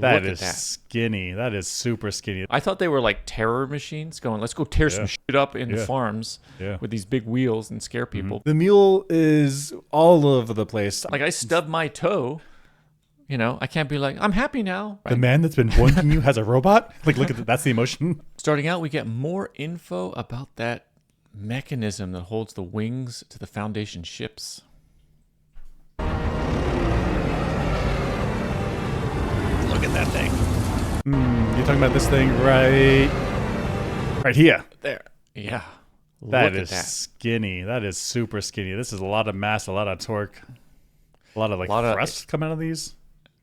That Look is at that. skinny. That is super skinny. I thought they were like terror machines going, let's go tear some shit up into farms with these big wheels and scare people. The mule is all over the place. Like I stubbed my toe. You know, I can't be like, I'm happy now. The man that's been boinking you has a robot? Like, look at that. That's the emotion. Starting out, we get more info about that mechanism that holds the wings to the Foundation ships. Look at that thing. You're talking about this thing right here. There. Yeah. That is skinny. That is super skinny. This is a lot of mass, a lot of torque, a lot of thrust coming out of these.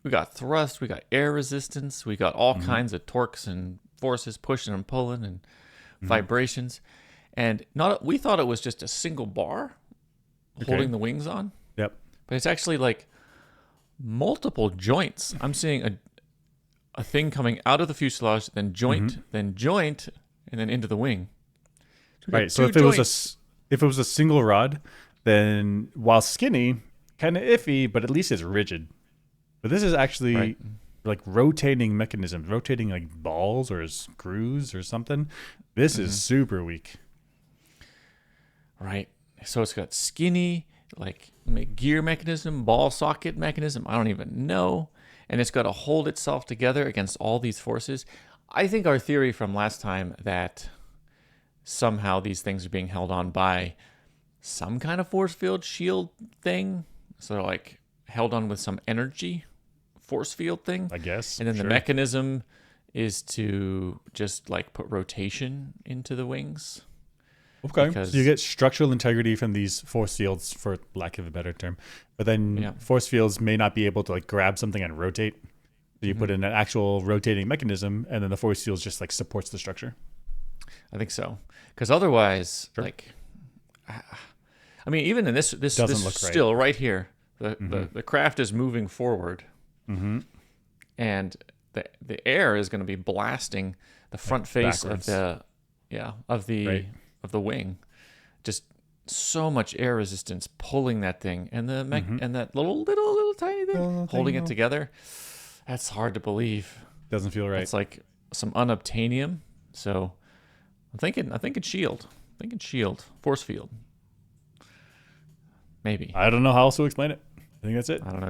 We got thrust, we got air resistance, we got all kinds of torques and forces pushing and pulling and vibrations. And we thought it was just a single bar holding the wings on. Yep. But it's actually like multiple joints. I'm seeing a thing coming out of the fuselage, then joint, and then into the wing. Right. So if it was a single rod, then while skinny, kind of iffy, but at least it's rigid. But this is actually like rotating mechanisms, rotating like balls or screws or something. This is super weak. Right. So it's got skinny, like gear mechanism, ball socket mechanism. I don't even know. And it's got to hold itself together against all these forces. I think our theory from last time that somehow these things are being held on by some kind of force field shield thing. So they're like held on with some energy force field thing. I guess. And then the mechanism is to just like put rotation into the wings. Okay. So you get structural integrity from these force fields, for lack of a better term. But then force fields may not be able to like grab something and rotate. So you put in an actual rotating mechanism, and then the force field just like supports the structure. I think so. Because otherwise, like, I mean, even in this doesn't look still right here, the craft is moving forward, and the air is going to be blasting the front face backwards. of the wing. Just so much air resistance pulling that thing, and the and that little tiny thing holding it together. That's hard to believe. Doesn't feel right. It's like some unobtainium. So I'm thinking shield. Force field. Maybe. I don't know how else to explain it. I think that's it. I don't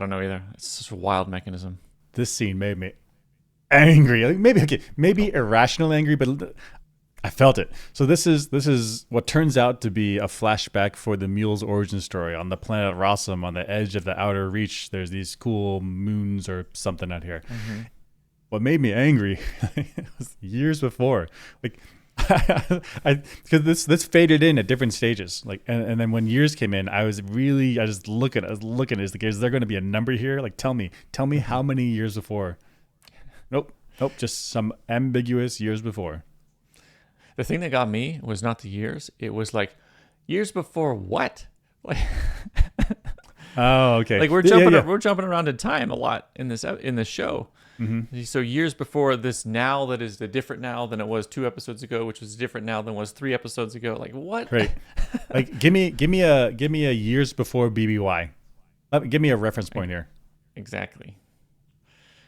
know either. It's such a wild mechanism. This scene made me angry. Like maybe irrational angry, but I felt it. So this is what turns out to be a flashback for the Mule's origin story. On the planet Rossum, on the edge of the outer reach, there's these cool moons or something out here. What made me angry was years before. Like, because this faded in at different stages. Like, and then when years came in, I was looking. Is there going to be a number here? Like, tell me how many years before? Nope. Just some ambiguous years before. The thing that got me was not the years. It was like years before what? Oh, okay. Like we're jumping around in time a lot in this show. So years before this now that is the different now than it was 2 episodes ago, which was different now than was 3 episodes ago. Like what? Right. Like give me a years before BBY. Give me a reference point here. Exactly.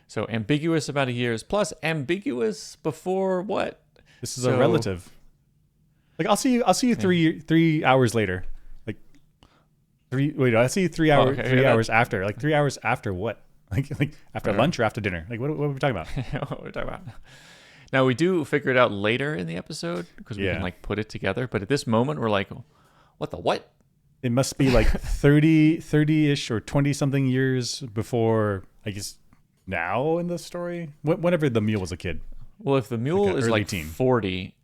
So ambiguous about a years plus ambiguous before what? This is a relative. Like I'll see you 3 hours later. Like I'll see you 3 hours 3 hours after. Like 3 hours after what? Like after lunch or after dinner? Like what are we talking about? What are we talking about? Now we do figure it out later in the episode because we can like put it together. But at this moment we're like, what the what? It must be like 30-ish or 20-something years before, I guess, now in the story. Whenever the Mule was a kid. Well, if the Mule is like teen. 40,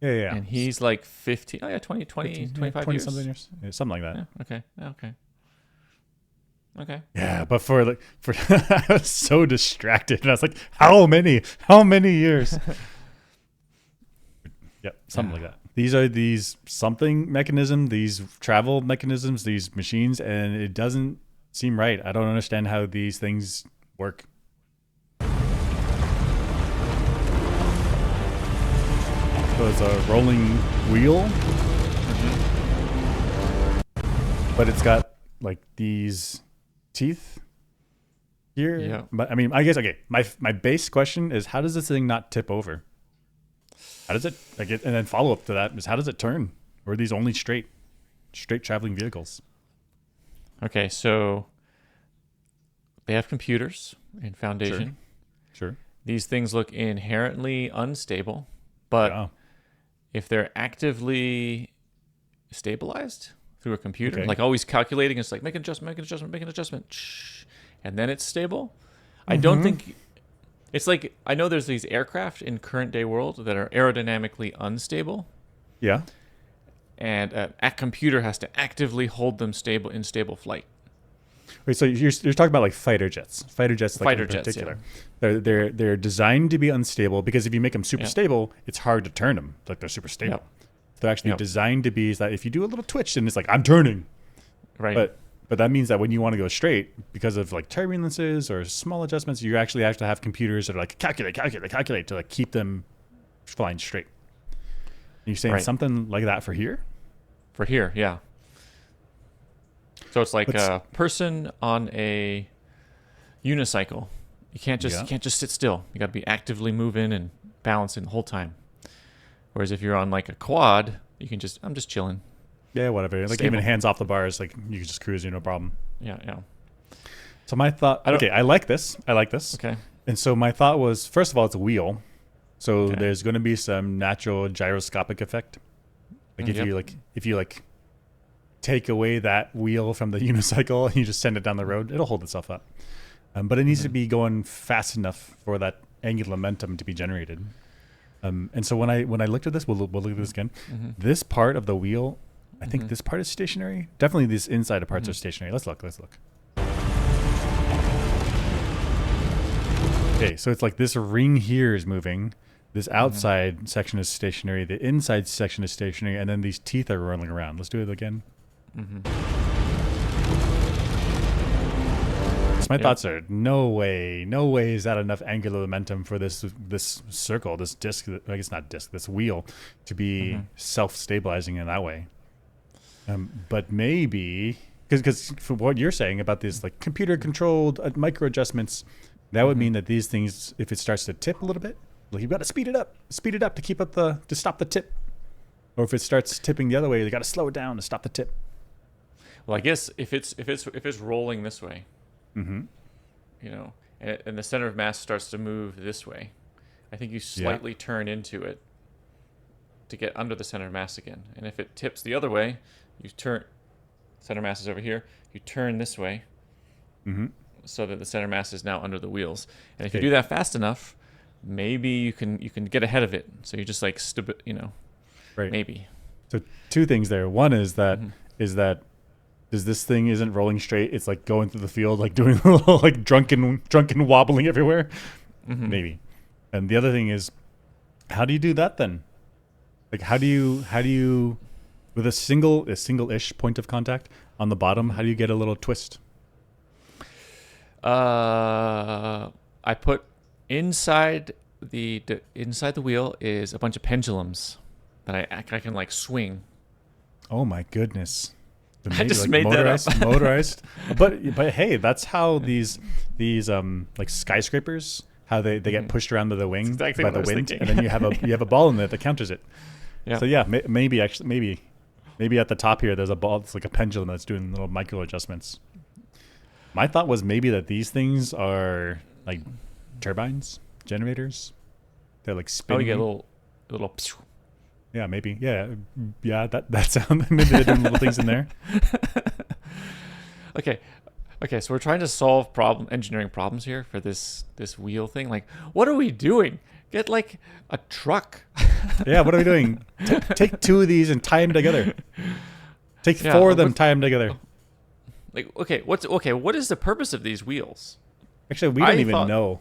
yeah, and he's like 15, 20, 25 years. Something years. Yeah, something like that. Yeah, okay. Yeah, but for I was so distracted, and I was like, how many years? Yep, something like that. These are these something mechanism, these travel mechanisms, these machines, and it doesn't seem right. I don't understand how these things work. So it's a rolling wheel, but it's got like these teeth. here. Yeah. But I mean, I guess, okay, my base question is, how does this thing not tip over? How does it, like, and then follow up to that is, how does it turn? Or are these only straight traveling vehicles? Okay, so they have computers in Foundation. Sure. These things look inherently unstable, but Yeah. if they're actively stabilized through a computer, Okay. like always calculating, it's like make an adjustment, shh, and then it's stable. I don't think it's like, I know there's these aircraft in current day world that are aerodynamically unstable, Yeah. and a computer has to actively hold them stable in stable flight. Wait, so you're talking about like fighter jets, like Fighter in jets, particular. They're designed to be unstable because if you make them super stable, it's hard to turn them. Like they're super stable. Yep. They're actually Yep. designed to be, is that if you do a little twitch, then it's like, I'm turning. Right. But that means that when you want to go straight, because of like turbulences or small adjustments, you actually have to have computers that are like calculate to like keep them flying straight. You're saying Right. something like that for here? For here, yeah. So it's like What's- a person on a unicycle. You can't just sit still. You got to be actively moving and balancing the whole time. Whereas if you're on like a quad, you can I'm just chilling. Yeah, whatever. Like Stable. even hands off the bars, like you can just cruise, no problem. Yeah. So my thought, okay, I like this. Okay. And so my thought was, first of all, it's a wheel. So Okay. there's going to be some natural gyroscopic effect. Like Yep. if you take away that wheel from the unicycle and you just send it down the road, it'll hold itself up. But it needs to be going fast enough for that angular momentum to be generated. And so when I looked at this, we'll look at this again. This part of the wheel, I think this part is stationary. Definitely these inside parts are stationary. Let's look. Okay, so it's like this ring here is moving. This outside section is stationary. The inside section is stationary. And then these teeth are rolling around. Let's do it again. So my thoughts are, no way is that enough angular momentum for this circle, this disc, I guess not disc, this wheel to be self-stabilizing in that way. But maybe, because for what you're saying about these like computer-controlled micro adjustments, that would mean that these things, if it starts to tip a little bit, like you've got to speed it up to keep up to stop the tip. Or if it starts tipping the other way, you got to slow it down to stop the tip. Well, I guess if it's rolling this way, and the center of mass starts to move this way, I think you slightly turn into it to get under the center of mass again. And if it tips the other way, you turn. Center mass is over here. You turn this way, so that the center mass is now under the wheels. And if you do that fast enough, maybe you can get ahead of it. So you just like Right. maybe. So two things there. One is that this thing isn't rolling straight. It's like going through the field, like doing a little like drunken wobbling everywhere. Maybe. And the other thing is, how do you do that then? Like how do you with a single-ish point of contact on the bottom, how do you get a little twist? I put inside the wheel is a bunch of pendulums that I can like swing. Oh my goodness. I just made that up. Motorized. But hey, that's how these like skyscrapers, how they get pushed around by the wing, exactly by what the I was wind, thinking. and then you have a ball in there that counters it. Yeah. So yeah, maybe at the top here there's a ball. It's like a pendulum that's doing little micro adjustments. My thought was maybe that these things are like turbines, generators. They're like spinning. Oh, you get a little. Yeah, maybe. Yeah. That sound. Maybe they're doing little things in there. Okay. So we're trying to solve engineering problems here for this wheel thing. Like, what are we doing? Get like a truck. Yeah. What are we doing? Take two of these and tie them together. Take four of them, tie them together. Like, what is the purpose of these wheels? Actually, we don't even know.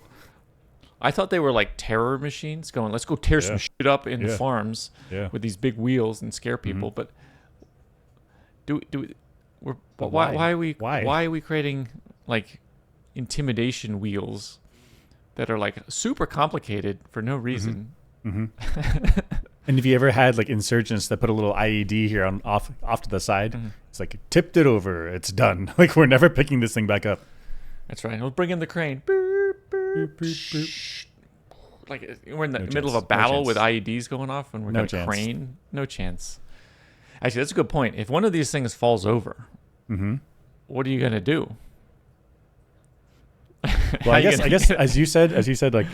I thought they were like terror machines going, let's go tear some shit up in farms with these big wheels and scare people. But why are we creating like intimidation wheels that are like super complicated for no reason? And if you ever had like insurgents that put a little IED here off to the side, it's like tipped it over, it's done. Like we're never picking this thing back up. That's right. We'll bring in the crane. Boop, boop, Boop, boop, boop. shh. Like we're in the No middle chance. of a battle No with chance. IEDs going off, and we're No going to chance. crane. No chance. Actually, that's a good point. If one of these things falls over, what are you going to do? Well, I guess as you said, like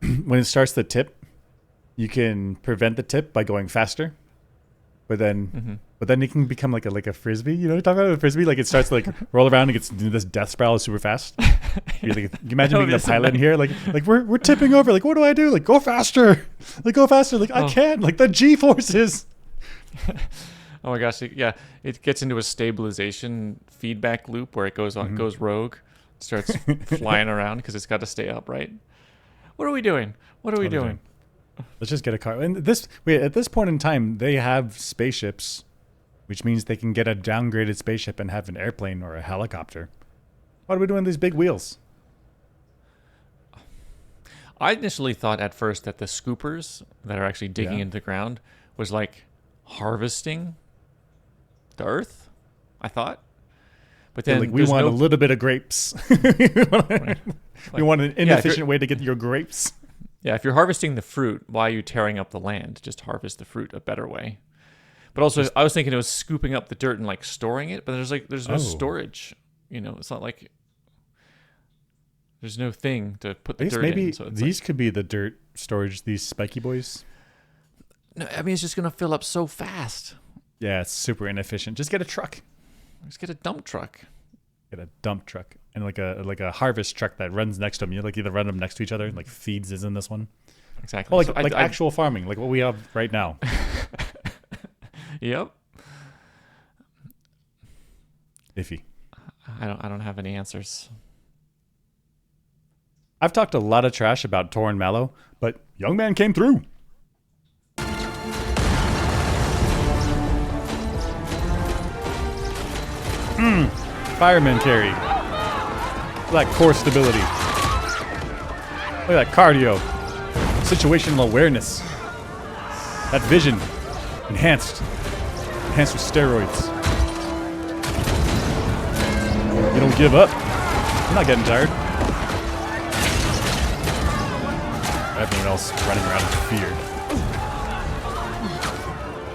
when it starts to tip, you can prevent the tip by going faster. But then it can become like a frisbee. You know, talking about a frisbee, like it starts to like roll around and gets into this death spiral super fast. You imagine being a pilot in here, like we're tipping over. Like, what do I do? Like, go faster. Like, go faster. Like, I can't. Like the G forces. Oh my gosh, yeah, it gets into a stabilization feedback loop where it goes rogue, starts flying around because it's got to stay upright. What are we doing? What are we doing? Let's just get a car. And at this point in time, they have spaceships, which means they can get a downgraded spaceship and have an airplane or a helicopter. What are we doing with these big wheels? I initially thought at first that the scoopers that are actually digging into the ground was like harvesting the earth, I thought. But then we want a little bit of grapes. We want an inefficient way to get your grapes. Yeah, if you're harvesting the fruit, why are you tearing up the land? Just harvest the fruit a better way. But also, I was thinking it was scooping up the dirt and like storing it, but there's no storage. You know, it's not like there's no thing to put the dirt maybe in. So these could be the dirt storage, these spiky boys. No, I mean, it's just going to fill up so fast. Yeah, it's super inefficient. Just get a truck. Just get a dump truck. Get a dump truck and like a harvest truck that runs next to them. You like either run them next to each other and like feeds is in this one. Exactly. Oh, like actual farming, like what we have right now. Yep. Iffy. I don't have any answers. I've talked a lot of trash about Toran Mallow, but young man came through. Fireman carry. Look at that core stability. Look at that cardio. Situational awareness. That vision. Enhanced with steroids. You don't give up. You're not getting tired. Everyone else running around in fear.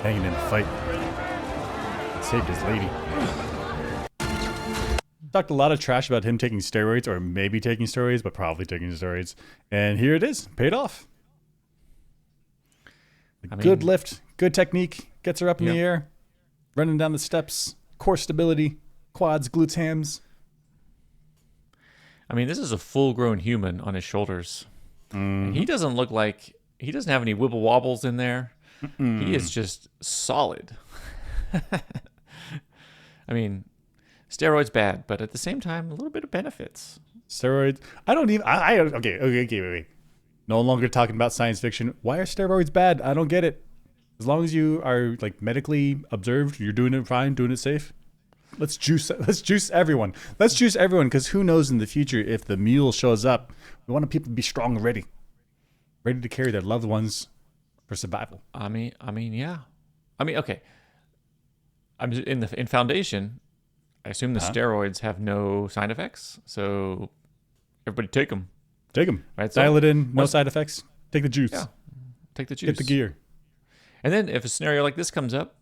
Hanging in the fight. Saved his lady. Talked a lot of trash about him taking steroids, or maybe taking steroids, but probably taking steroids. And here it is, paid off. Good lift, good technique, gets her up in the air, running down the steps, core stability, quads, glutes, hams. I mean, this is a full-grown human on his shoulders. And he doesn't look like, he doesn't have any wibble wobbles in there. He is just solid. I mean, steroids bad, but at the same time, a little bit of benefits. Steroids. I don't even. Okay, wait. No longer talking about science fiction. Why are steroids bad? I don't get it. As long as you are like medically observed, you're doing it fine, doing it safe. Let's juice everyone. Let's juice everyone, because who knows in the future if the mule shows up. We want people to be strong and ready to carry their loved ones for survival. I mean, yeah. I mean, okay. I'm in Foundation. I assume the steroids have no side effects, so everybody take them. Take them. Right, so dial it in. No side effects. Take the juice. Yeah, take the juice. Get the gear. And then if a scenario like this comes up,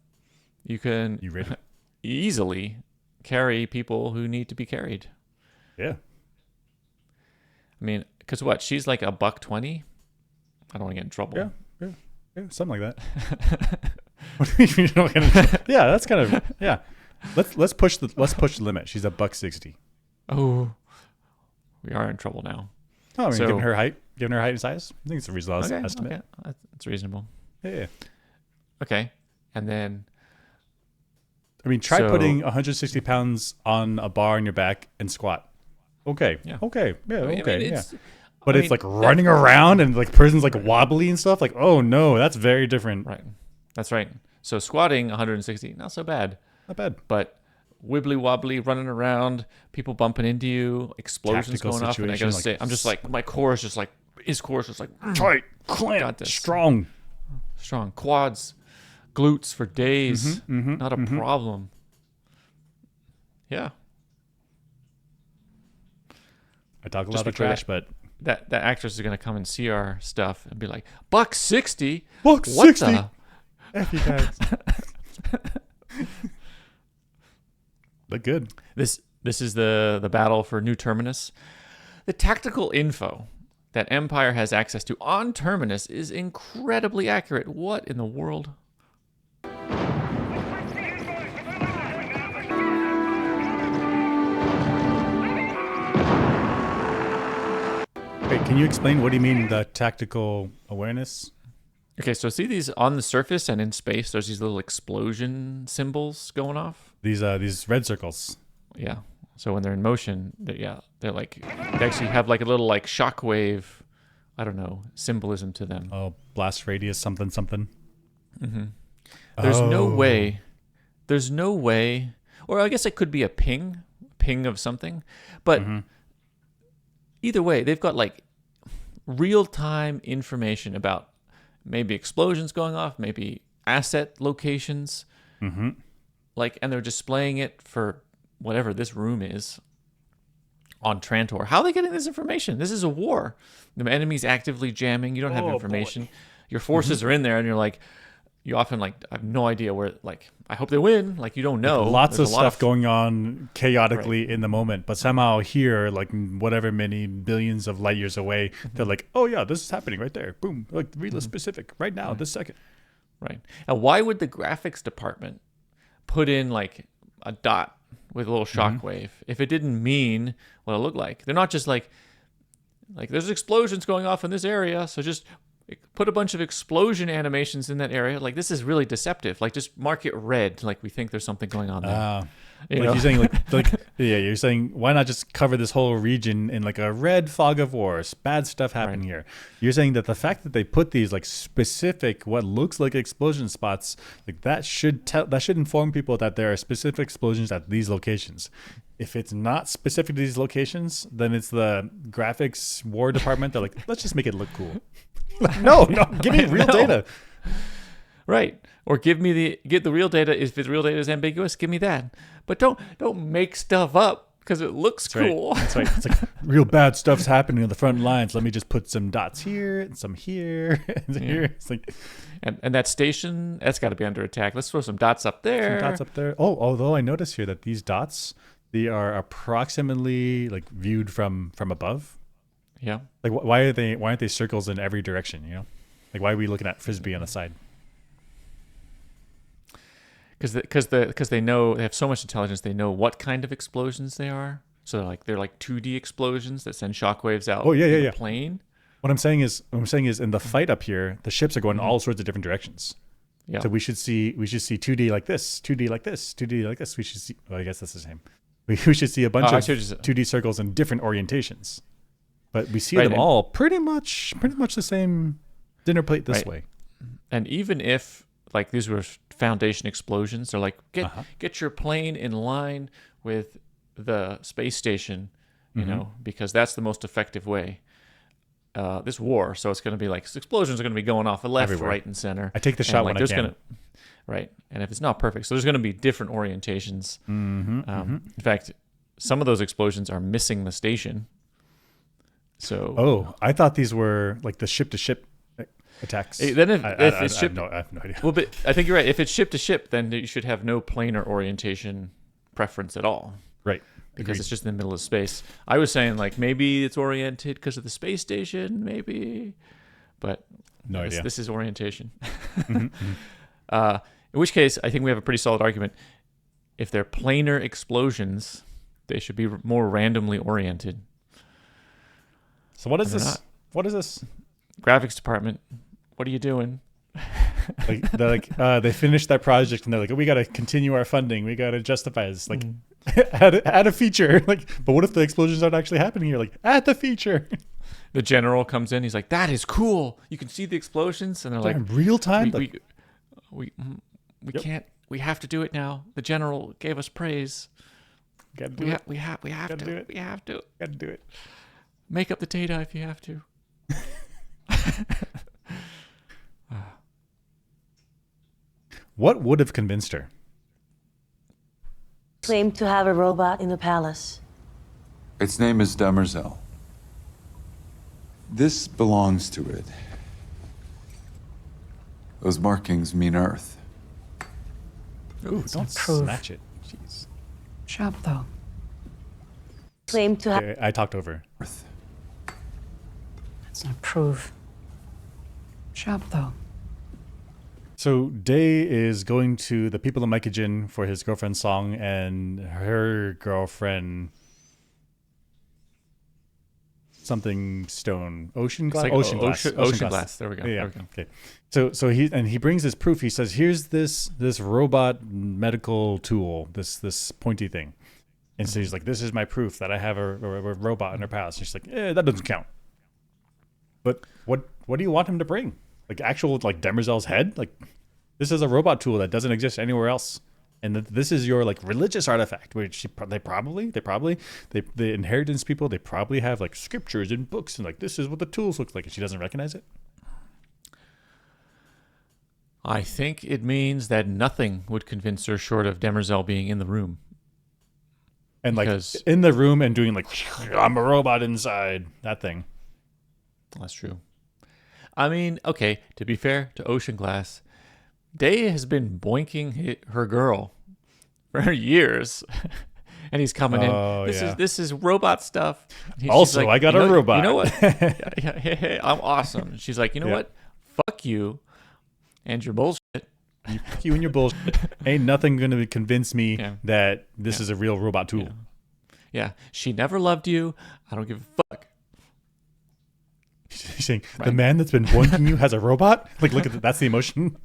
you can ready? Easily carry people who need to be carried. Yeah. I mean, because what? She's like $120. I don't want to get in trouble. Yeah, something like that. What do you mean you don't get in trouble? Yeah, that's kind of Let's push the limit. She's $160. Oh, we are in trouble now. Oh, I mean, given her height and size, I think it's a reasonable estimate. Okay. It's reasonable. Yeah. Okay, and then. I mean, try putting 160 pounds on a bar on your back and squat. Okay. Yeah. Okay. Yeah. Okay. I mean, But it's like running around and like person's like wobbly and stuff. Like, oh no, that's very different. Right. That's right. So squatting 160, not so bad. Not bad. But wibbly wobbly, running around, people bumping into you, explosions Tactical going off. And I gotta say, I'm just like, my core is just like, his core is just like tight, clamp, strong, quads, glutes for days, not a problem. Yeah. I talk a Just lot of before trash, but that actress is going to come and see our stuff and be like, $160? Buck What 60. the? F you guys. But good. This is the battle for New Terminus. The tactical info that Empire has access to on Terminus is incredibly accurate. What in the world? Wait, can you explain what do you mean the tactical awareness? Okay, so see these on the surface and in space, there's these little explosion symbols going off. These red circles. Yeah. So when they're in motion, they're like, they actually have like a little like shockwave, I don't know, symbolism to them. Oh, blast radius something something. Mm-hmm. There's no way, or I guess it could be a ping of something, but either way, they've got like real-time information about maybe explosions going off, maybe asset locations, like, and they're displaying it for whatever this room is on Trantor. How are they getting this information? This is a war. The enemy's actively jamming. You don't have information. Boy. Your forces are in there, and you're like, you often like, I have no idea where, like, I hope they win. Like, you don't know. Lots of stuff going on chaotically in the moment, but somehow here, like whatever many billions of light years away, they're like, oh yeah, this is happening right there. Boom. Like really specific right now, this second. Right. And why would the graphics department put in like a dot with a little shockwave if it didn't mean what it looked like? They're not just like there's explosions going off in this area, so just put a bunch of explosion animations in that area. Like, this is really deceptive. Like, just mark it red, like we think there's something going on there. You're saying like you're saying why not just cover this whole region in like a red fog of war? Bad stuff happening here. You're saying that the fact that they put these like specific what looks like explosion spots, like that should inform people that there are specific explosions at these locations. If it's not specific to these locations, then it's the graphics war department. They're like, let's just make it look cool. No, give me real data. Right. Or get the real data. If the real data is ambiguous, give me that. But don't make stuff up because it looks cool. That's right. It's like real bad stuff's happening on the front lines. Let me just put some dots here and some here and here. It's like, and that station, that's got to be under attack. Let's throw some dots up there. Some dots up there. Oh, although I notice here that these dots, they are approximately like viewed from above. Yeah. Like why aren't they circles in every direction? You know, like why are we looking at Frisbee on the side? Because they know, they have so much intelligence, they know what kind of explosions they are. So they're like 2D explosions that send shockwaves out. The plane. What I'm saying is in the fight up here, the ships are going in all sorts of different directions. Yeah. So we should see 2D like this, 2D like this, 2D like this. We should see. Well, I guess that's the same. We should see a bunch of 2D circles in different orientations, but we see them all pretty much the same dinner plate this way. And even if like these were Foundation explosions, they're like get your plane in line with the space station, you know, because that's the most effective way. This war, so it's going to be like explosions are going to be going off left, everywhere. Right, and center. I take the shot when I can. Right, and if it's not perfect, so there's going to be different orientations. In fact, some of those explosions are missing the station. So, I thought these were like the ship-to-ship attacks. Then if it's ship, I have no idea. Well, but I think you're right. If it's ship-to-ship, then you should have no planar orientation preference at all. Right. Because it's just in the middle of space. I was saying like maybe it's oriented because of the space station, maybe, but no idea. This is orientation. In which case, I think we have a pretty solid argument. If they're planar explosions, they should be more randomly oriented. So what is this? What is this? Graphics department. What are you doing? They finished that project and they're like, we got to continue our funding. We got to justify this. Like, add a feature. Like, but what if the explosions aren't actually happening here? Like, add the feature. The general comes in. He's like, that is cool. You can see the explosions, and they're like, real time. We can't. We have to do it now. The general gave us praise. We have to do it. We have to. Got to do it. Make up the data if you have to. What would have convinced her? Claimed to have a robot in the palace. Its name is Demerzel. This belongs to it. Those markings mean Earth. Ooh, don't proof. snatch it. Jeez. Sharp, though. Claim to have Okay, I talked over. Earth. That's not proof. Sharp, though. So Day is going to the people of Mycogen for his girlfriend's song, and her girlfriend something stone ocean glass. Like Ocean glass. Ocean glass. There we go. Yeah. There we go. Okay. So he brings his proof. He says, "Here's this robot medical tool. This pointy thing." And so he's like, "This is my proof that I have a robot in her past." And she's like, "That doesn't count." But what do you want him to bring? Like actual like Demerzel's head? Like this is a robot tool that doesn't exist anywhere else. And this is your like religious artifact, which the inheritance people, they probably have like scriptures and books and like this is what the tools look like, and she doesn't recognize it. I think it means that nothing would convince her short of Demerzel being in the room. And Because- like in the room and doing like I'm a robot inside, that thing. That's true. I mean, okay, to be fair to Ocean Glass, Day has been boinking her girl for years. And he's coming Oh, in. yeah. This is robot stuff. She's Also, like, I got "You a know- robot." You know what? Yeah, I'm awesome. She's like, you know Yeah. what? Fuck you and your bullshit. Fuck you and your bullshit. Ain't nothing gonna convince me Yeah. that this is a real robot tool. Yeah, she never loved you. I don't give a fuck. She's saying the Right. man that's been boinking you has a robot. Like, look at that's the emotion.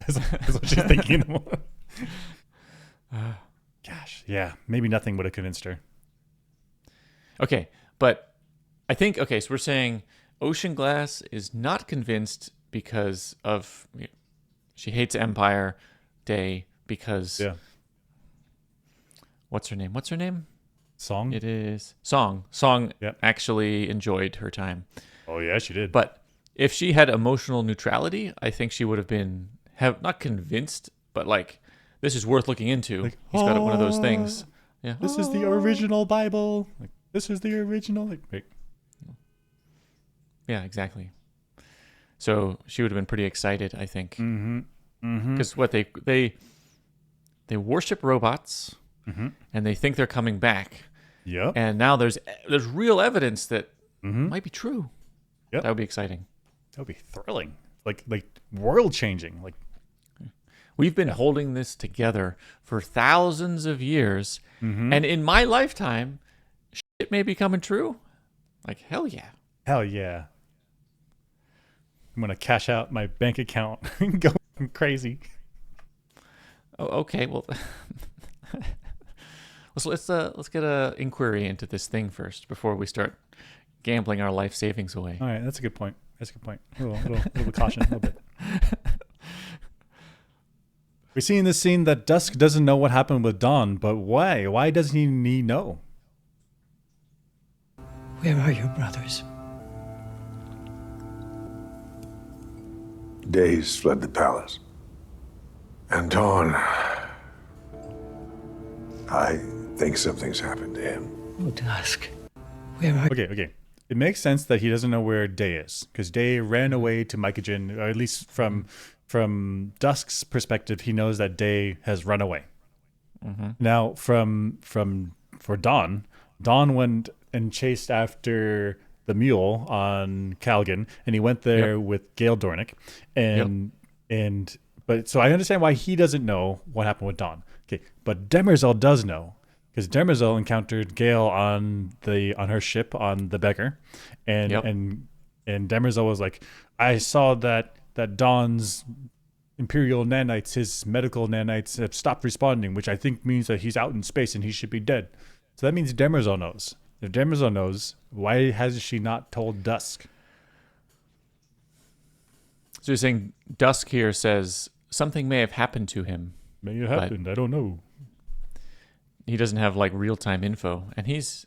That's what she's thinking. Gosh, yeah, maybe nothing would have convinced her. Okay, but I think, okay, so we're saying Ocean Glass is not convinced because of, she hates Empire Day because, Yeah, what's her name? song. It is Song. Song Yep. actually enjoyed her time. Oh yeah, she did. But if she had emotional neutrality, I think she would have been, not convinced, but like, this is worth looking into. Like, He's got one of those things. Yeah. This is the original Bible. Like, this is the original. Like, wait. Yeah, exactly. So she would have been pretty excited, I think. Mm-hmm. Because what they worship robots, and they think they're coming back, Yep. and now there's real evidence that Mm-hmm. might be true. Yep. That would be exciting. That would be thrilling. Like world changing. Like, We've been holding this together for thousands of years, and in my lifetime, shit may be coming true. Like hell yeah. hell yeah. I'm gonna cash out my bank account and go crazy. Oh, okay. Well, let's get a inquiry into this thing first before we start gambling our life savings away. All right, that's a good point. A little caution, a little bit. We see in this scene that Dusk doesn't know what happened with Dawn, but why? Why doesn't he know? Where are your brothers? Days fled the palace. Anton, I think something's happened to him. Oh, Dusk. Where are Okay. It makes sense that he doesn't know where Day is, because Day ran away to Mycogen, or at least from Dusk's perspective, he knows that Day has run away. Now, for Dawn went and chased after the Mule on Calgan, and he went there with Gale Dornick, but so I understand why he doesn't know what happened with Dawn. Okay, but Demerzel does know, because Demerzel encountered Gale on her ship on the Beggar, and Demerzel was like, I saw that Dawn's Imperial nanites, his medical nanites, have stopped responding, which I think means that he's out in space and he should be dead. So that means Demerzel knows. If Demerzel knows, why has she not told Dusk? So you're saying Dusk here says something may have happened to him. Maybe it happened. I don't know. He doesn't have like real time info, and he's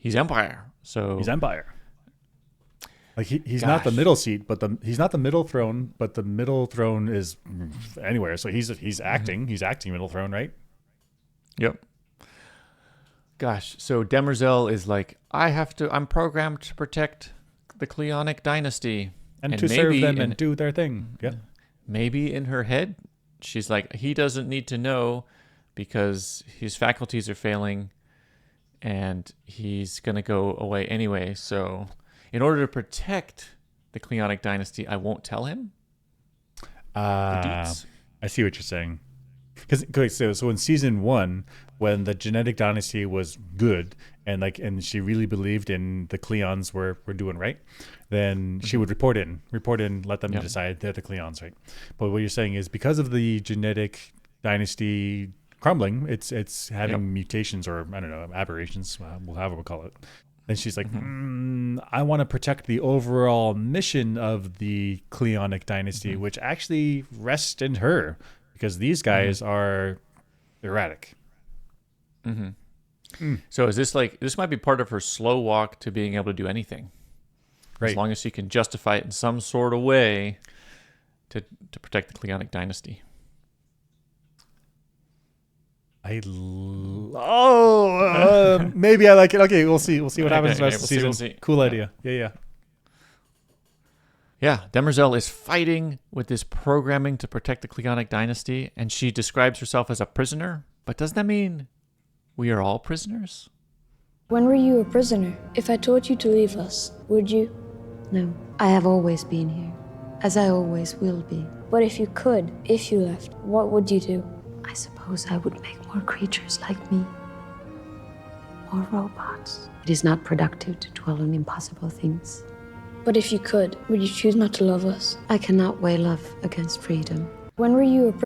Empire. So He's Empire. Like he's not the Gosh. middle seat, but he's not the middle throne, but the middle throne is anywhere. So he's acting. He's acting middle throne, right? Yep. Gosh, so Demerzel is like, I'm programmed to protect the Cleonic dynasty. And to serve maybe them and do their thing. Yeah. maybe in her head, she's like, he doesn't need to know because his faculties are failing and he's going to go away anyway. So in order to protect the Cleonic dynasty, I won't tell him. I see what you're saying. So in season 1, when the genetic dynasty was good and she really believed in the Cleons were doing right, then she would report in, let them decide they're the Cleons, right? But what you're saying is because of the genetic dynasty crumbling, it's having mutations or I don't know, aberrations, however we'll call it. Then she's like, I want to protect the overall mission of the Cleonic dynasty, which actually rests in her because these guys are erratic. So is this might be part of her slow walk to being able to do anything, Right. as long as she can justify it in some sort of way to protect the Cleonic dynasty. Maybe I like it. Okay, we'll see. We'll see what happens Okay, the rest of the we'll season. see. Cool idea. Yeah. Yeah, Demerzel is fighting with this programming to protect the Cleonic dynasty, and she describes herself as a prisoner. But doesn't that mean we are all prisoners? When were you a prisoner? If I told you to leave us, would you? No, I have always been here, as I always will be. But if you could, if you left, what would you do? I suppose I would make more creatures like me. More robots. It is not productive to dwell on impossible things. But if you could, would you choose not to love us? I cannot weigh love against freedom. When were you a prisoner?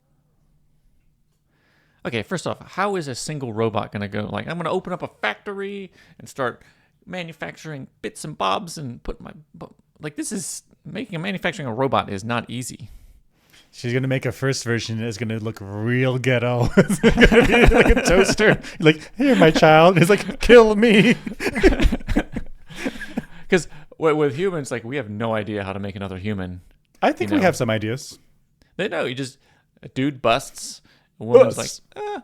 Okay, first off, how is a single robot going to go, like, I'm going to open up a factory and start manufacturing bits and bobs and put my... Like, this is... Manufacturing a robot is not easy. She's gonna make a first version. It's gonna look real ghetto. It's gonna be like a toaster. Like, here, my child. It's like, kill me. Because with humans, like, we have no idea how to make another human. I think we have some ideas. They know. You just... A dude busts. A woman's Busts. like,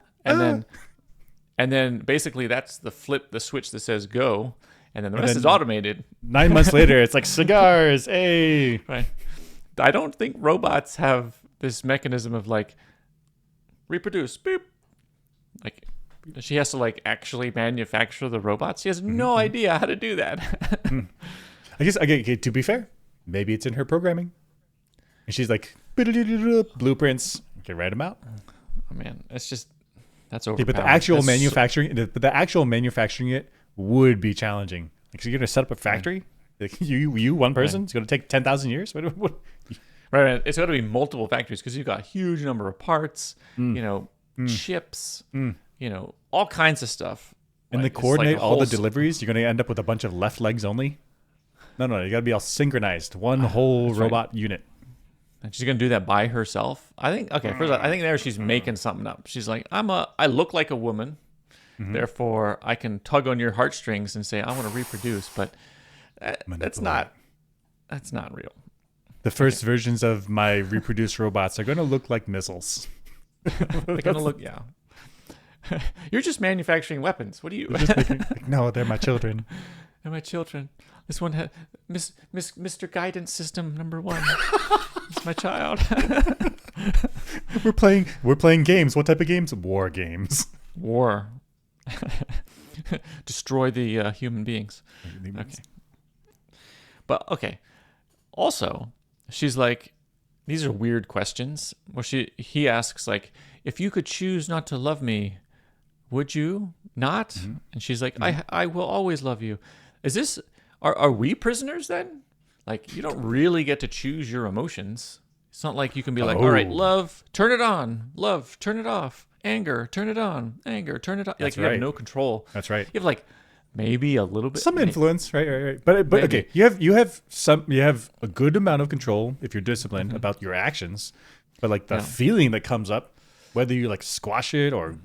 and then basically that's the switch that says go, and then the rest then- is automated. 9 months later, it's like cigars. Hey. Right. I don't think robots have this mechanism of like reproduce. Boop. Like she has to like actually manufacture the robots. She has no idea how to do that. I guess. Okay. To be fair, maybe it's in her programming, and she's like blueprints. Okay, write them out. Oh man, it's just that's Okay, overpowered. but the actual That's manufacturing it would be challenging. Like, so you're gonna set up a factory. Like, you one person. It's gonna take 10,000 years. What? right. It's got to be multiple factories because you've got a huge number of parts. Chips. All kinds of stuff. And Like, to it's coordinate like a all the whole deliveries, you're going to end up with a bunch of left legs only. No, you got to be all synchronized. One whole that's right. robot unit. And she's gonna do that by herself. I think. Okay, first, I think there she's making something up. She's like, I look like a woman, therefore I can tug on your heartstrings and say I want to reproduce. But that's not real. The first versions of my reproduced robots are going to look like missiles. They're gonna look. Yeah. You're just manufacturing weapons. What do you? No, they're my children. They're my children. This one had Mr. Guidance System #1. It's my child. We're playing games. What type of games? War games. War. Destroy the human beings. Okay. But okay. Also, she's like, these are weird questions. Where he asks like, if you could choose not to love me, would you not? And she's like, I will always love you. Is this? Are we prisoners then? Like, you don't really get to choose your emotions. It's not like you can be like, all right, love, turn it on. Love, turn it off. Anger, turn it on. Anger, turn it off. Like, you have no control. That's right. You have like maybe a little bit. Some influence, right. But okay, you have a good amount of control if you're disciplined about your actions. But like the feeling that comes up, whether you like squash it or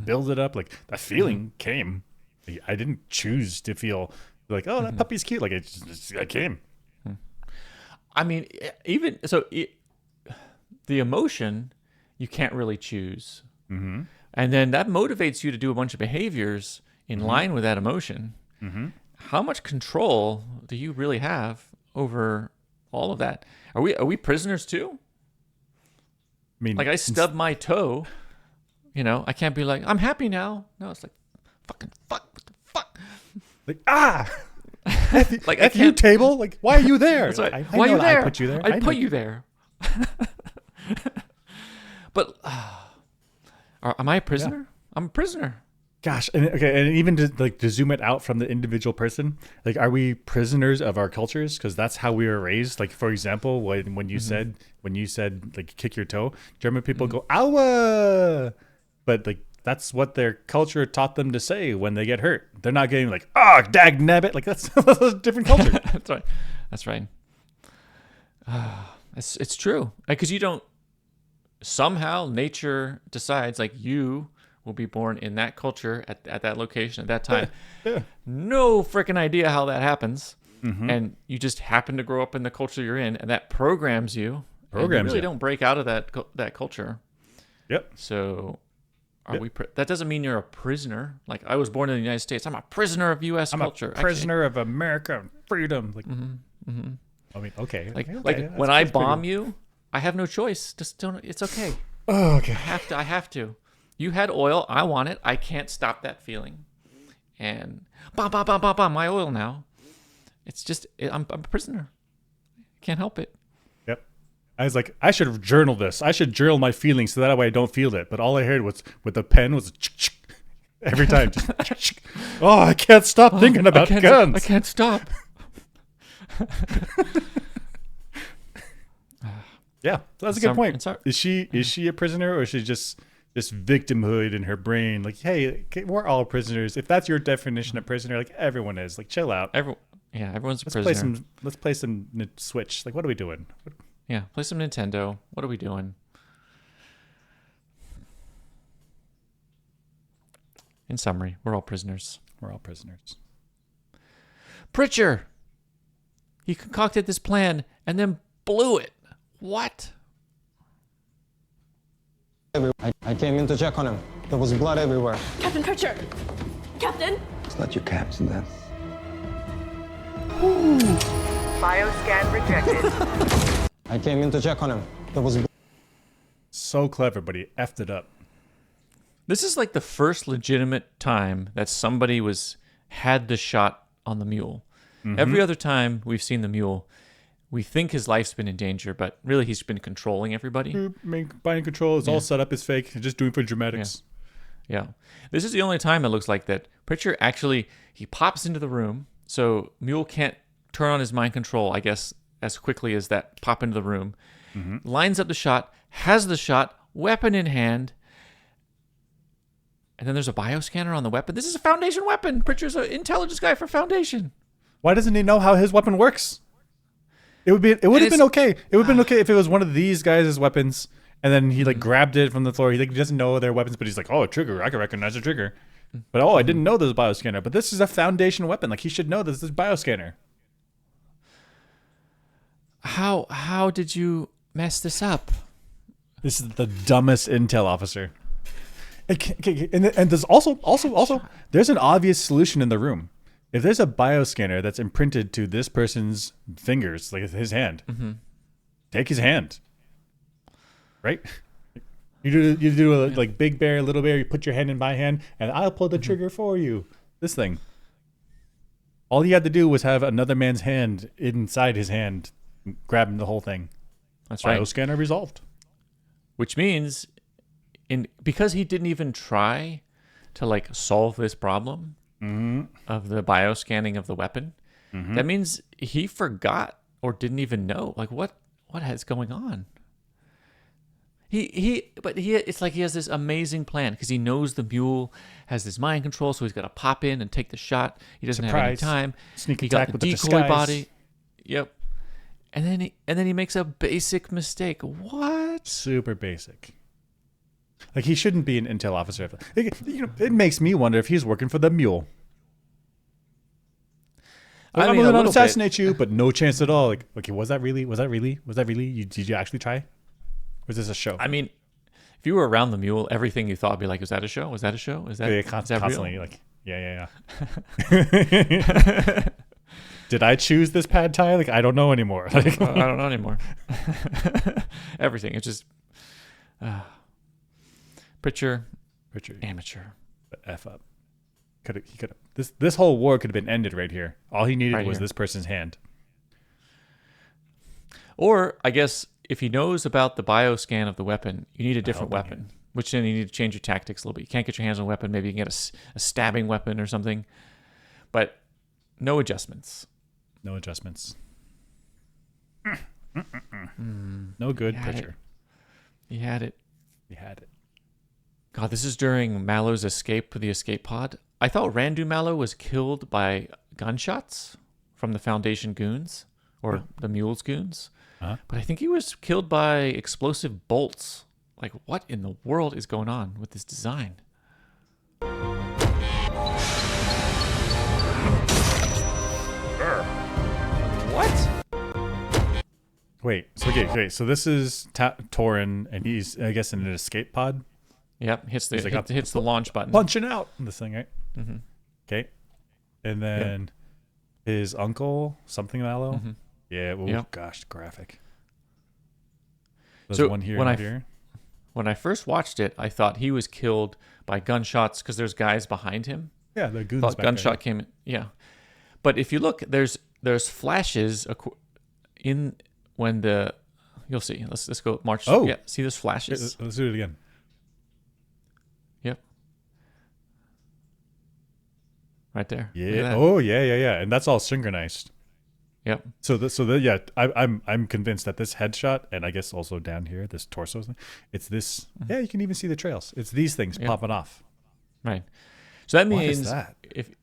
build it up, like that feeling came. I didn't choose to feel like, oh, that puppy's cute. Like it came. I mean, even so, the emotion you can't really choose, and then that motivates you to do a bunch of behaviors in line with that emotion. how much control do you really have over all of that? Are we prisoners too? I mean, Like I stub my toe, I can't be like, I'm happy now. No, it's like, fucking fuck, what the fuck? like Like F you table. Like, why are you there? That's right. I Why are you know there? I put you there. I put you there. But am I a prisoner? Yeah. I'm a prisoner. Gosh, and even to zoom it out from the individual person, like, are we prisoners of our cultures? Because that's how we were raised. Like, for example, when you said like kick your toe, German people go "Aua," but like that's what their culture taught them to say when they get hurt. They're not getting like dag nabbit. Like that's a different culture. That's right. That's right. It's true, because you don't. Somehow nature decides like you will be born in that culture at that location at that time. Yeah. No freaking idea how that happens. And you just happen to grow up in the culture you're in, and that programs you. And you really don't break out of that culture. Yep. So that doesn't mean you're a prisoner. Like I was born in the United States. I'm a prisoner of U.S. culture. I'm a prisoner of America and freedom. Like, I mean, okay. Like that's- when I that's pretty bomb good. you, I have no choice. Just don't. It's okay. Oh, okay. I have to. You had oil. I want it. I can't stop that feeling. And bomb, my oil now. It's just, I'm a prisoner. Can't help it. Yep. I was like, I should journal this. I should journal my feelings so that way I don't feel it. But all I heard was with the pen was every time. Just, oh, I can't stop thinking about guns. I can't stop. Yeah, that's a good point. It's our- Is she a prisoner, or is she just victimhood in her brain? Like, hey, we're all prisoners. If that's your definition of prisoner, like everyone is. Like, chill out. Everyone's a Let's prisoner. play some Switch. Like, what are we doing? Yeah, play some Nintendo. What are we doing? In summary, we're all prisoners. We're all prisoners. Pritcher! He concocted this plan and then blew it. What? I came in to check on him. There was blood everywhere. Captain Pritcher! Captain! It's not your captain, then. Bioscan rejected. I came in to check on him. There was So clever, but he effed it up. This is like the first legitimate time that somebody had the shot on the mule. Every other time we've seen the mule, we think his life's been in danger, but really he's been controlling everybody. Buying control is all set up as fake. Just doing for dramatics. Yeah. This is the only time it looks like that Pritcher actually, he pops into the room, so Mule can't turn on his mind control, I guess, as quickly as that pop into the room. Lines up the shot, has the shot, weapon in hand, and then there's a bioscanner on the weapon. This is a Foundation weapon. Pritcher's an intelligence guy for Foundation. Why doesn't he know how his weapon works? It would have been okay. It would have been okay if it was one of these guys' weapons, and then he like grabbed it from the floor. He doesn't know their weapons, but he's like, "Oh, a trigger! I can recognize a trigger." But I didn't know there's a bioscanner. But this is a Foundation weapon. Like he should know this is a bioscanner. How did you mess this up? This is the dumbest intel officer. And there's also there's an obvious solution in the room. If there's a bioscanner that's imprinted to this person's fingers, like his hand, take his hand. Right? You do like big bear, little bear. You put your hand in my hand, and I'll pull the trigger for you. This thing. All he had to do was have another man's hand inside his hand, grabbing the whole thing. That's right. Bioscanner resolved. Which means, because he didn't even try to like solve this problem of the bioscanning of the weapon, that means he forgot or didn't even know like what is going on. It's like he has this amazing plan because he knows the mule has this mind control, so he's got to pop in and take the shot. He doesn't have any time. Sneak he attack got with the the decoy disguise. body. Yep. And then he makes a basic mistake. What? Super basic. Like he shouldn't be an intel officer. It makes me wonder if he's working for the mule. I I'm mean, a going to little assassinate you, but no chance at all. Like, okay, was that really? Did you actually try? Or was this a show? I mean, if you were around the mule, everything you thought would be like, "Is that a show? Is that a show? Is that, Yeah, is that constantly real?" like, Yeah. Did I choose this pad thai? Like, I don't know anymore. Like, I don't know anymore. Everything. It's just Pritcher, amateur. F up. He could have. This whole war could have been ended right here. All he needed was this person's hand. Or I guess if he knows about the bioscan of the weapon, you need a different weapon. Which then you need to change your tactics a little bit. You can't get your hands on a weapon. Maybe you can get a stabbing weapon or something. But no adjustments. No adjustments. No good picture. He had it. He had it. God, this is during Mallow's escape with the escape pod. I thought Randu Mallow was killed by gunshots from the Foundation goons or the Mule's goons. But I think he was killed by explosive bolts. Like, what in the world is going on with this design? What? Wait. So this is Toran, and he's, I guess, in an escape pod. Yep. Hits the launch button. Punching out this thing, right? Mm-hmm. Okay. And then his uncle, something Mallow. Mm-hmm. Yeah. Oh Yep. gosh, graphic. There's So one here. When I first watched it, I thought he was killed by gunshots because there's guys behind him. Yeah, the goons. Thought gunshot came in. Yeah, but if you look, there's flashes in when the you'll see. Let's go march. Oh, yeah. See those flashes. Let's do it again. Yep. Right there. Yeah. Oh, yeah. And that's all synchronized. Yep. Yeah, I'm convinced that this headshot, and I guess also down here, this torso thing, it's this. Mm-hmm. Yeah, you can even see the trails. It's these things popping off. Right. So that means that?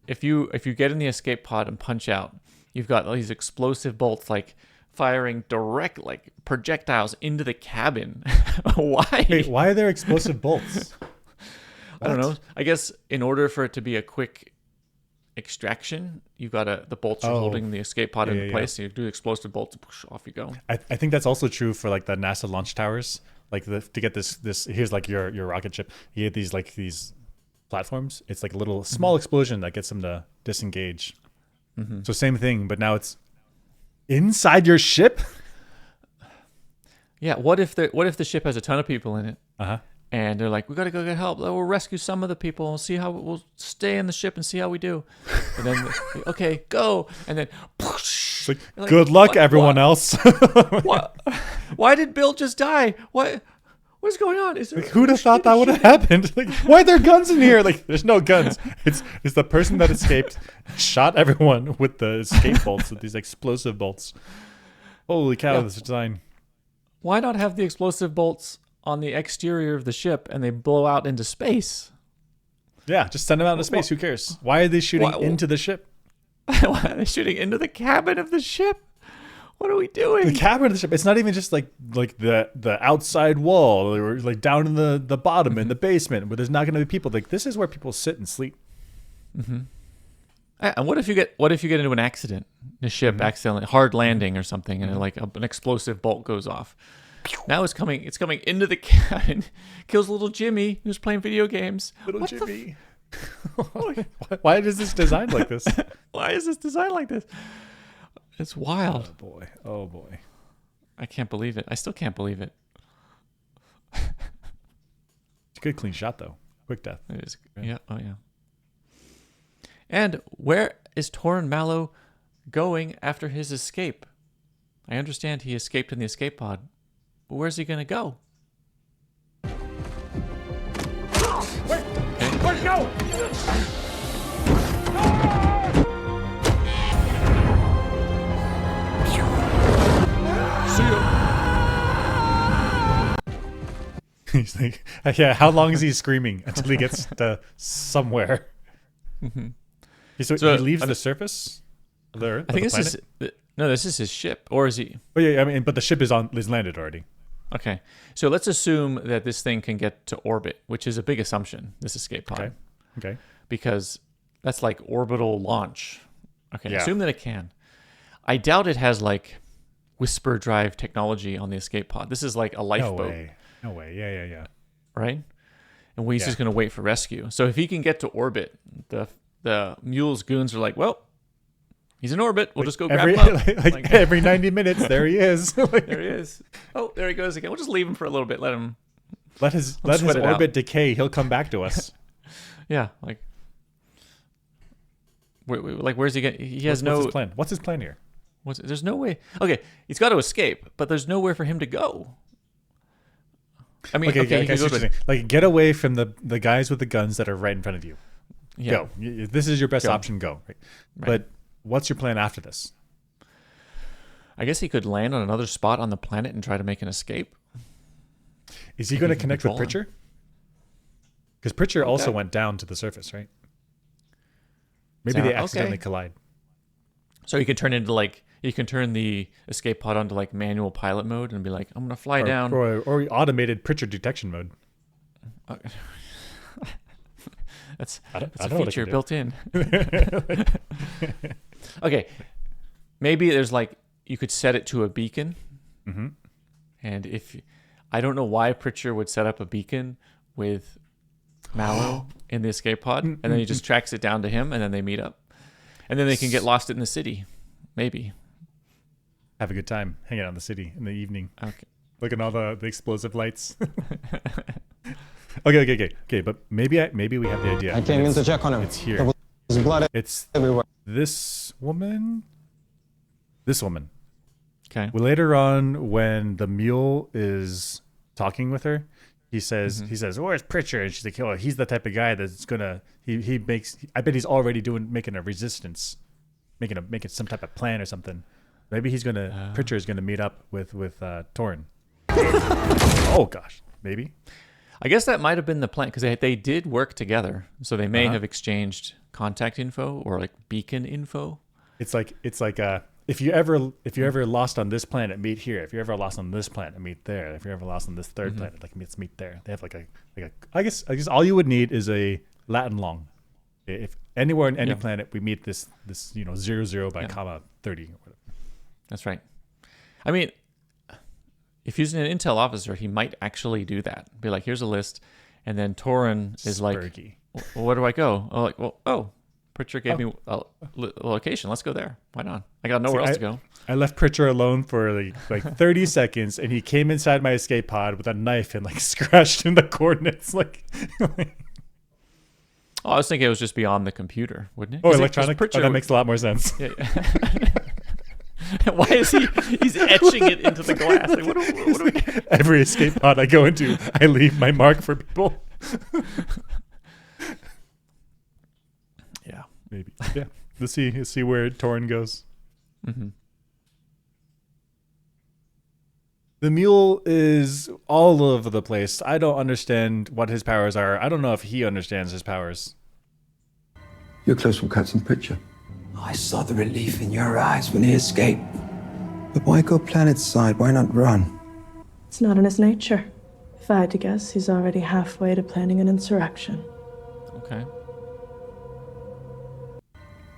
if you get in the escape pod and punch out, you've got all these explosive bolts like firing direct like projectiles into the cabin. Why? Wait, why are there explosive bolts? I don't know. I guess in order for it to be a quick extraction, you've got the bolts are holding the escape pod into place. So you do explosive bolts, push, off you go. I think that's also true for like the NASA launch towers. Like to get this here's like your rocket ship. You get these platforms. It's like a little small explosion that gets them to disengage. Mm-hmm. So same thing, but now it's inside your ship. Yeah. What if the ship has a ton of people in it? And they're like, we got to go get help. We'll rescue some of the people and see how we'll stay in the ship and see how we do. And then, okay, go. And then, it's like, good luck, everyone else. Why did Bill just die? What's going on? Who'd have thought that would have happened? Like, why are there guns in here? Like, there's no guns. It's the person that escaped shot everyone with the escape bolts, with these explosive bolts. Holy cow, this design. Why not have the explosive bolts on the exterior of the ship and they blow out into space? Yeah, just send them out into space. Who cares? Why are they shooting into the ship? Why are they shooting into the cabin of the ship? What are we doing? The cabin of the ship. It's not even just like the outside wall or like down in the bottom in the basement where there's not going to be people. Like, this is where people sit and sleep. Mm-hmm. And what if you get into an accident? The ship accidentally hard landing or something, and like an explosive bolt goes off. Now it's coming into the cabin, kills little Jimmy who's playing video games. Little Jimmy. Why is this designed like this? Why is this designed like this? It's wild. Oh boy. I can't believe it. I still can't believe it. It's a good clean shot though. Quick death. It is. Yeah. Oh yeah. And where is Toran Mallow going after his escape? I understand he escaped in the escape pod. But where's he gonna go? Where'd go? See ya. He's like, yeah. How long is he screaming until he gets to somewhere? Mm-hmm. So he leaves the surface of the Earth. I think this is his ship, or is he? Oh yeah, I mean, but the ship is landed already. Okay, so let's assume that this thing can get to orbit, which is a big assumption. This escape pod. Okay. Because that's like orbital launch. Okay, yeah. Assume that it can. I doubt it has like whisper drive technology on the escape pod. This is like a lifeboat. No way. Yeah. Right? And he's just going to wait for rescue. So if he can get to orbit, the the Mule's goons are like, well, he's in orbit. We'll just go grab him up. Every 90 minutes, there he is. There he is. Oh, there he goes again. We'll just leave him for a little bit. Let his sweat it orbit out. decay. He'll come back to us. Yeah, where's he going? He has What's his plan? What's his plan here? There's no way. Okay, he's got to escape, but there's nowhere for him to go. I mean, he could go to, like get away from the guys with the guns that are right in front of you. yeah. Go. This is your best Go. option. Go. Right. But what's your plan after this? I guess he could land on another spot on the planet and try to make an escape. Is he going to connect with control Pritcher? Because Pritcher also went down to the surface, right? Maybe they accidentally collide. So you can turn into you can turn the escape pod onto manual pilot mode and be like, I'm gonna fly down. Or automated Pritcher detection mode. That's I a don't know what it feature can do. built in. Okay, maybe there's you could set it to a beacon, and I don't know why Pritcher would set up a beacon with Mallow in the escape pod, and then he just tracks it down to him, and then they meet up, and then they can get lost in the city, maybe. Have a good time hanging out in the city in the evening. Okay. Look at all the explosive lights. Okay. But maybe we have the idea. I came in to check on him. It's here. There was blood It's everywhere. this woman. This woman. Okay. Well, later on, when the Mule is talking with her, he says, "Where's Pritcher?" And she's like, "Oh, he's the type of guy that's gonna. He makes. I bet he's already making a resistance, making some type of plan or something. Maybe he's gonna. Pritcher is gonna meet up with Toran. Oh gosh, maybe. I guess that might have been the plan because they did work together, so they may have exchanged contact info or beacon info. It's like if you ever lost on this planet, meet here. If you're ever lost on this planet, meet there. If you're ever lost on this third planet, let's meet there. They have I guess all you would need is a Latin long. If anywhere on any planet we meet this 00 by comma 30 or whatever. That's right. I mean, if he's an intel officer, he might actually do that. Be like, here's a list, and then Toran is Spurgy. well, where do I go? Pritcher gave me a location. Let's go there. Why not? I got nowhere else to go. I left Pritcher alone for like 30 seconds, and he came inside my escape pod with a knife and scratched in the coordinates. I was thinking it was just beyond the computer, wouldn't it? Oh, electronic. That makes a lot more sense. Yeah. Why is he's etching it into the glass? What do we? Every escape pod I go into, I leave my mark for people. Yeah, maybe. Yeah, let's see where Toran goes. Mm-hmm. The Mule is all over the place. I don't understand what his powers are. I don't know if he understands his powers. You're close from Captain Pritcher. I saw the relief in your eyes when he escaped. But why go planet side? Why not run? It's not in his nature. If I had to guess, he's already halfway to planning an insurrection. Okay.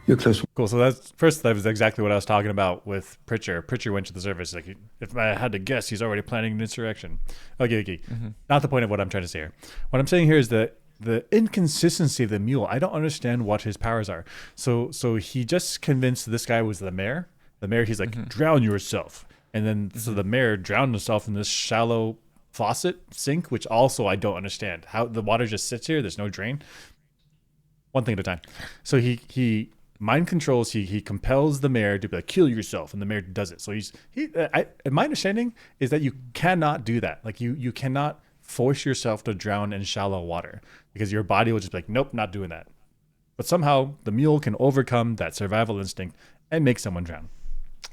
You're close. Cool. So that was exactly what I was talking about with Pritcher. Pritcher went to the surface. If I had to guess, he's already planning an insurrection. Okay. Mm-hmm. Not the point of what I'm trying to say here. What I'm saying here is that the inconsistency of the Mule. I don't understand what his powers are. So he just convinced this guy was the mayor. The mayor, he's like, drown yourself. And then so the mayor drowned himself in this shallow faucet sink, which also I don't understand. How the water just sits here. There's no drain. One thing at a time. So he mind controls. He compels the mayor to be like, kill yourself, and the mayor does it. So my understanding is that you cannot do that. You cannot force yourself to drown in shallow water because your body will just be like, nope, not doing that. But somehow the Mule can overcome that survival instinct and make someone drown.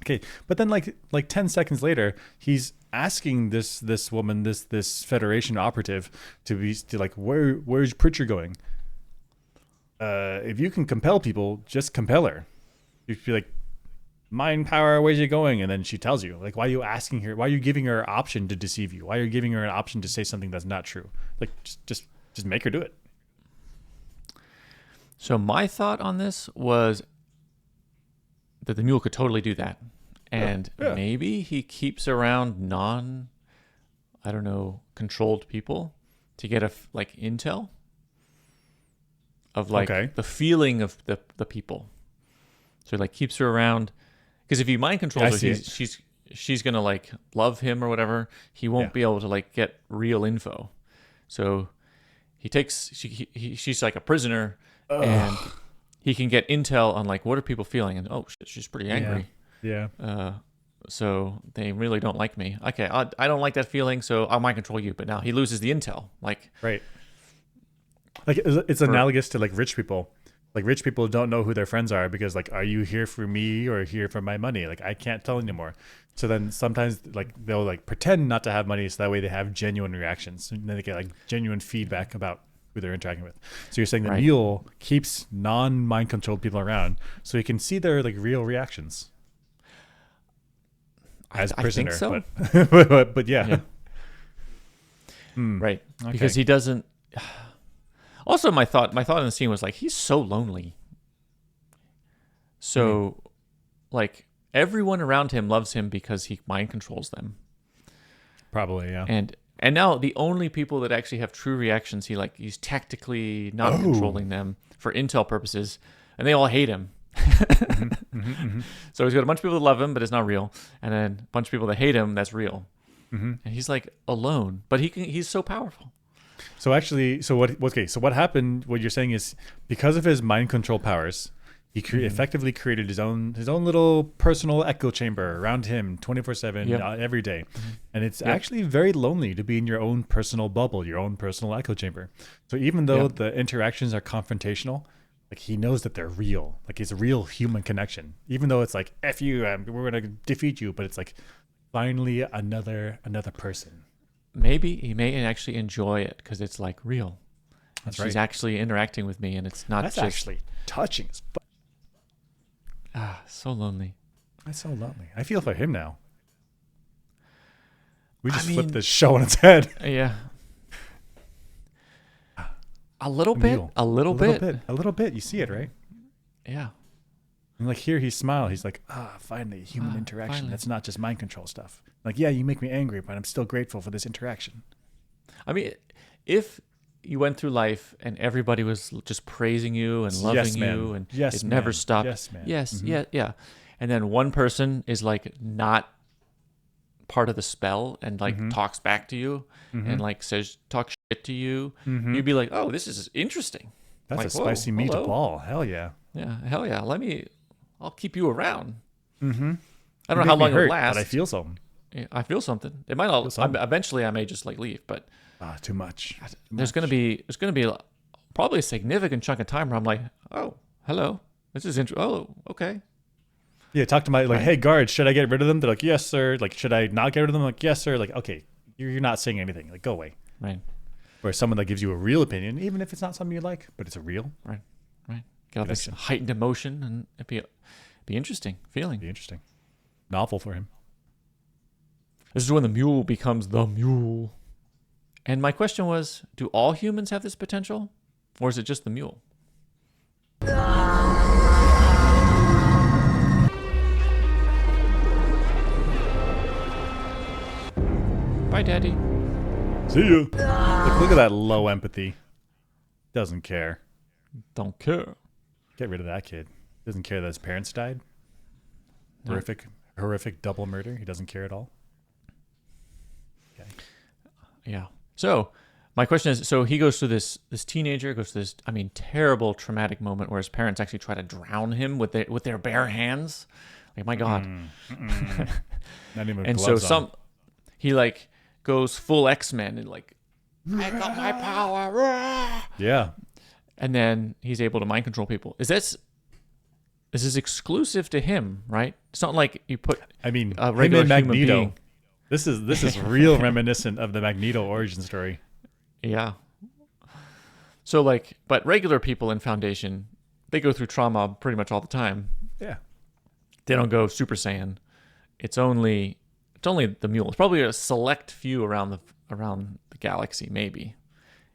Okay, but then like 10 seconds later, he's asking this woman, this Federation operative, to like, where's Pritcher going? If you can compel people, just compel her. You'd be like, mind power, where's she going? And then she tells you, why are you asking her? Why are you giving her an option to deceive you? Why are you giving her an option to say something that's not true? Just make her do it. So my thought on this was that the Mule could totally do that. And maybe he keeps around controlled people to get intel. of like the feeling of the people. So he like keeps her around, because if he mind controls her, she's gonna like love him or whatever. He won't be able to like get real info. So he takes she's like a prisoner, and he can get intel on like what are people feeling, and oh shit, she's pretty angry. Yeah. So they really don't like me. Okay, I don't like that feeling, so I'll mind control you. But now he loses the intel. Like right. Like it's analogous to like rich people. Like rich people don't know who their friends are because like, are you here for me or here for my money? Like I can't tell anymore. So then sometimes like they'll like pretend not to have money so that way they have genuine reactions, and then they get like genuine feedback about who they're interacting with. So you're saying the mule keeps non-mind controlled people around so you can see their like real reactions. As prisoner, I think so. but yeah. Right. Okay. Because he doesn't. Also, my thought in the scene was like, he's so lonely. So, like, everyone around him loves him because he mind controls them. Probably, yeah. And now the only people that actually have true reactions, he's tactically not controlling them for intel purposes, and they all hate him. So he's got a bunch of people that love him, but it's not real, and then a bunch of people that hate him, that's real. And he's like alone, but he's so powerful. So actually, so what happened? What you're saying is because of his mind control powers, he effectively created his own little personal echo chamber around him 24/7 every day. And it's actually very lonely to be in your own personal bubble, your own personal echo chamber. So even though the interactions are confrontational, like he knows that they're real. Like it's a real human connection. Even though it's like F you, we're gonna defeat you, but it's like finally another person. Maybe he may actually enjoy it because it's like real. That's She's actually interacting with me, and it's not That's just actually touching. so lonely. That's so lonely. I feel for him now. We just flipped this show on its head. Yeah. A little bit. A little bit. You see it, right? Yeah. And like here, he smiled. He's like, finally, human interaction. Finally. That's not just mind control stuff. Like, yeah, you make me angry, but I'm still grateful for this interaction. I mean, if you went through life and everybody was just praising you and loving you, and it never stopped. Yes, man. Yes, yeah. And then one person is like not part of the spell and like talks back to you and like talk shit to you, you'd be like, oh, this is interesting. That's like, a spicy meatball. Hell yeah. Yeah, hell yeah. I'll keep you around. I don't know You how make me long it'll hurt, last. But I feel something. Yeah, I feel something. It might all. Eventually, I may just like leave, but too much. There's gonna be probably a significant chunk of time where I'm like, oh, hello, this is interesting. Oh, okay. Yeah, talk to my hey guards, should I get rid of them? They're like, yes, sir. Like, should I not get rid of them? Like, yes, sir. Like, okay, you're not saying anything. Like, go away. Right. Where someone that gives you a real opinion, even if it's not something you like, but it's a real. Right. Get all this heightened emotion, and it'd be interesting feeling. Be interesting. Novel for him. This is when the mule becomes the mule. And my question was, do all humans have this potential? Or is it just the mule? Bye, Daddy. See ya. Look at that low empathy. Doesn't care. Don't care. Get rid of that kid. Doesn't care that his parents died. No. Horrific double murder. He doesn't care at all. Okay. Yeah. So my question is, so he goes through this teenager goes through this, terrible traumatic moment where his parents actually try to drown him with their bare hands. Like, my God. Not even and gloves so on. he like goes full X-Men and like, I got my power. Yeah. And then he's able to mind control people. This is exclusive to him, right? It's not like you put a regular him and human Magneto. being. This is real reminiscent of the Magneto origin story. Yeah. So but regular people in Foundation, they go through trauma pretty much all the time. Yeah. They don't go Super Saiyan. It's only the Mule. It's probably a select few around the galaxy, maybe.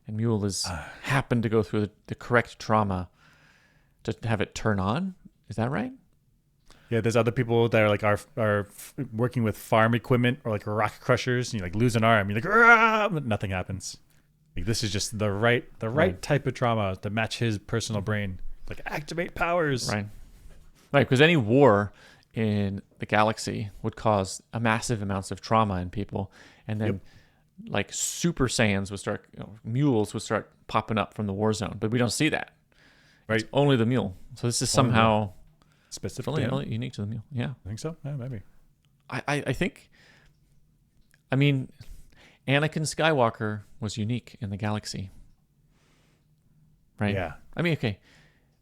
And Mule has happened to go through the correct trauma to have it turn on. Is that right? Yeah, there's other people that are working with farm equipment or like rock crushers, and you like lose an arm, you're like, but nothing happens Like this is just the right type of trauma to match his personal brain. Like activate powers. Right. Because any war in the galaxy would cause a massive amounts of trauma in people, and then like Super Saiyans would start, mules would start popping up from the war zone, but we don't see that. Right. It's only the mule. So this is somehow specifically only unique to the mule. Yeah. I think so. Yeah, maybe. I think. I mean, Anakin Skywalker was unique in the galaxy. Right. Yeah. I mean, okay,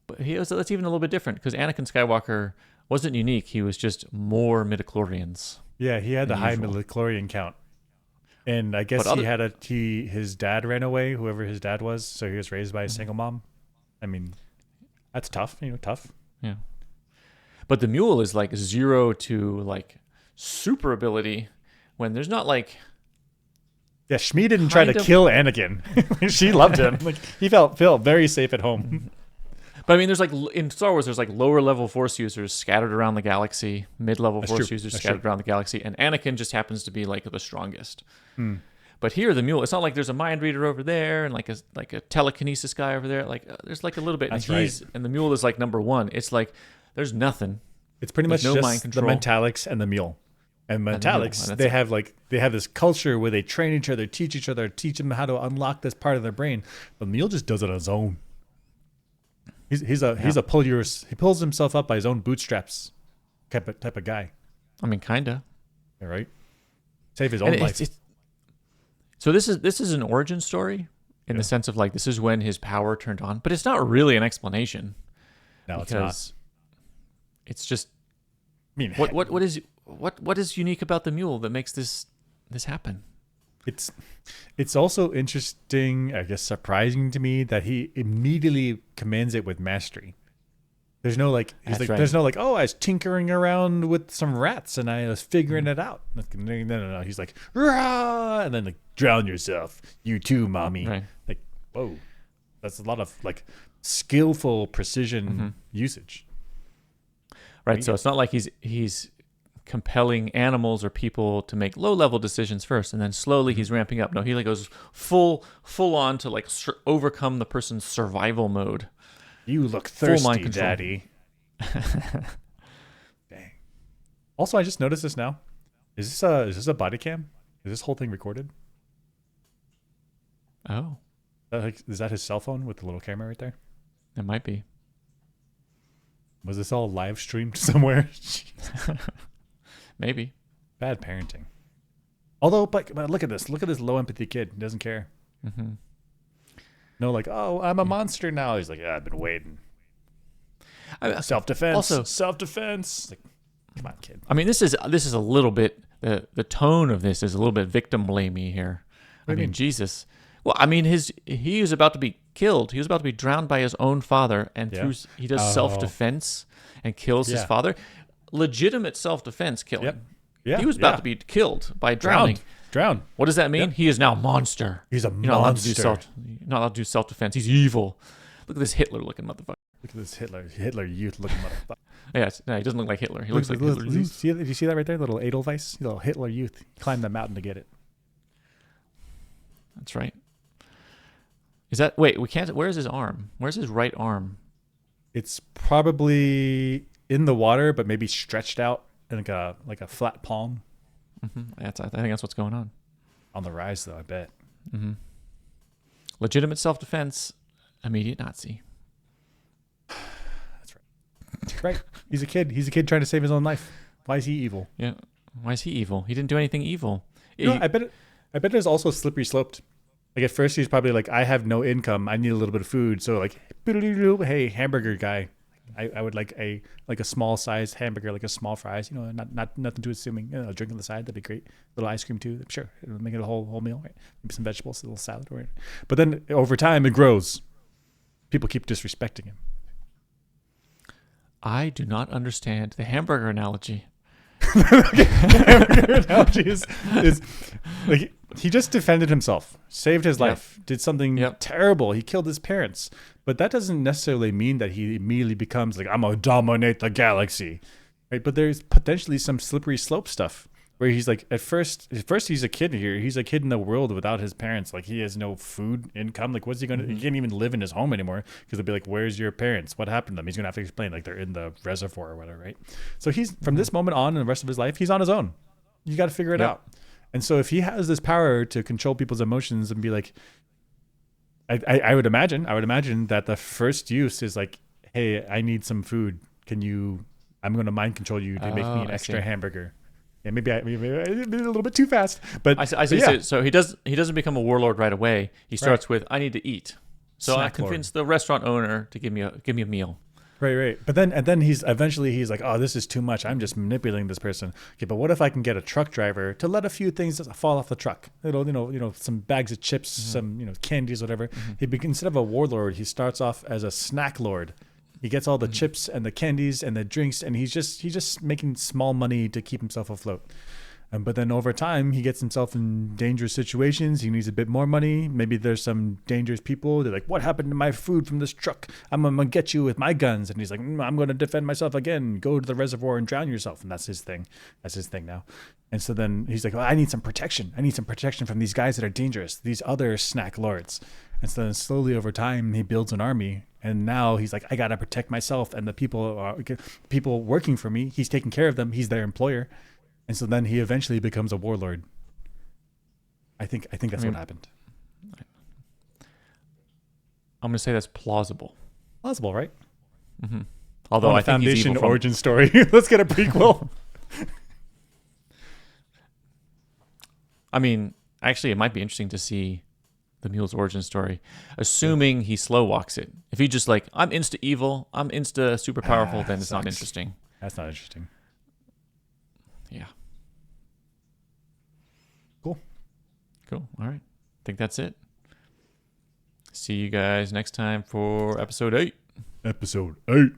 but that's even a little bit different because Anakin Skywalker wasn't unique. He was just more midichlorians. Yeah, he had the high midichlorian count. And I guess his dad ran away, whoever his dad was, so he was raised by a single mom. I mean, that's tough, tough. Yeah. But the mule is like 0 to like super ability when there's not like... Yeah, Shmi didn't try to kill Anakin. She loved him. Like he felt very safe at home. But I mean, there's like in Star Wars, there's like lower level Force users scattered around the galaxy, mid-level Force users scattered around the galaxy, and Anakin just happens to be like the strongest. But here, the mule, it's not like there's a mind reader over there and like a telekinesis guy over there. Like there's like a little bit, and the mule is like number 1. It's like there's nothing. It's pretty much no just mind control. the Mentalics and the mule. And Mentalics, they have this culture where they train each other, teach them how to unlock this part of their brain. But the mule just does it on his own. He pulls himself up by his own bootstraps type of guy. I mean, kinda. Yeah, right. Save his own life. So this is an origin story in the sense of like this is when his power turned on, but it's not really an explanation. No, it's not. It's just. I mean, what is unique about the mule that makes this happen? It's also interesting, I guess surprising to me that he immediately commands it with mastery. There's no there's no like, oh, I was tinkering around with some rats and I was figuring it out. No. He's like, rah! And then like, drown yourself. You too, mommy. Right. Like, whoa. That's a lot of like skillful precision usage. Right. So it's not like he's compelling animals or people to make low-level decisions first, and then slowly he's ramping up. No, he like goes full on to like overcome the person's survival mode. You look thirsty, Daddy. Dang. Also, I just noticed this now. Is this a body cam? Is this whole thing recorded? Oh, is that his cell phone with the little camera right there? It might be. Was this all live streamed somewhere? Maybe. Bad parenting. Although, but look at this. Look at this low empathy kid. He doesn't care. Mm-hmm. No, like, oh, I'm a monster now. He's like, yeah, I've been waiting. Self-defense. Also, self-defense. Like, come on, kid. I mean, this is a little bit the tone of this is a little bit victim blamey here. I mean, Jesus. Well, I mean, he was about to be killed. He was about to be drowned by his own father, and he does self-defense and kills his father. Legitimate self-defense killing. Yeah, he was about to be killed by drowning. Drown. What does that mean? He is now a monster. He's a monster. You're not allowed to do self-defense. He's evil. Look at this Hitler-looking motherfucker. Look at this Hitler youth-looking motherfucker. Yeah, no, he doesn't look like Hitler. He looks like Hitler. Did you see that right there? Little Edelweiss, little Hitler youth. He climbed the mountain to get it. That's right. Is that we can't? Where's his arm? Where's his right arm? It's probably in the water, but maybe stretched out in like a flat palm. Mm-hmm. I think that's what's going on. On the rise, though, I bet. Mm-hmm. Legitimate self-defense, immediate Nazi. That's right. Right. He's a kid. He's a kid trying to save his own life. Why is he evil? Yeah. Why is he evil? He didn't do anything evil. I bet it's also slippery sloped. Like at first he's probably like, I have no income. I need a little bit of food. So like, hey, hamburger guy, I would like a small size hamburger, like a small fries. Not nothing too assuming. A drink on the side, that'd be great. A little ice cream too. Sure, it'll make it a whole meal. Right? Maybe some vegetables, a little salad. Right? But then over time it grows. People keep disrespecting him. I do not understand the hamburger analogy. Hamburger analogy is like he just defended himself, saved his life, did something terrible. He killed his parents, but that doesn't necessarily mean that he immediately becomes like, I'm gonna dominate the galaxy, right? But there's potentially some slippery slope stuff where he's like at first he's a kid here. He's a kid in the world without his parents. Like he has no food income. Like what's he gonna? He can't even live in his home anymore because they'll be like, "Where's your parents? What happened to them?" He's gonna have to explain like they're in the reservoir or whatever, right? So he's from this moment on, and the rest of his life, he's on his own. You got to figure it out. And so if he has this power to control people's emotions and be like, I would imagine that the first use is like, "Hey, I need some food. I'm going to mind control you to make me an extra hamburger." Yeah, maybe I did a little bit too fast, but I see. Yeah. So he doesn't become a warlord right away. He starts with, "I need to eat," so I convince the restaurant owner to give me a meal. Right. But then he's like, "Oh, this is too much. I'm just manipulating this person." Okay, but what if I can get a truck driver to let a few things fall off the truck? Some bags of chips, some candies, whatever. Instead of a warlord, he starts off as a snack lord. He gets all the chips and the candies and the drinks, and he's just making small money to keep himself afloat. But then over time, he gets himself in dangerous situations. He needs a bit more money. Maybe there's some dangerous people. They're like, "What happened to my food from this truck? I'm going to get you with my guns." And he's like, "I'm going to defend myself again. Go to the reservoir and drown yourself." And that's his thing. That's his thing now. And so then he's like, "Well, I need some protection. I need some protection from these guys that are dangerous, these other snack lords." And so then slowly over time, he builds an army. And now he's like, "I got to protect myself and the people working for me. He's taking care of them. He's their employer." And so then he eventually becomes a warlord. I think that's what happened. I'm gonna say that's plausible. Plausible, right? Mm-hmm. Although I think he's evil origin story. Let's get a prequel. I mean, actually, it might be interesting to see the Mule's origin story, assuming he slow walks it. If he just like, "I'm insta evil, I'm insta super powerful," then it's not interesting. That's not interesting. Yeah. Cool. All right. I think that's it. See you guys next time for episode 8. Episode 8.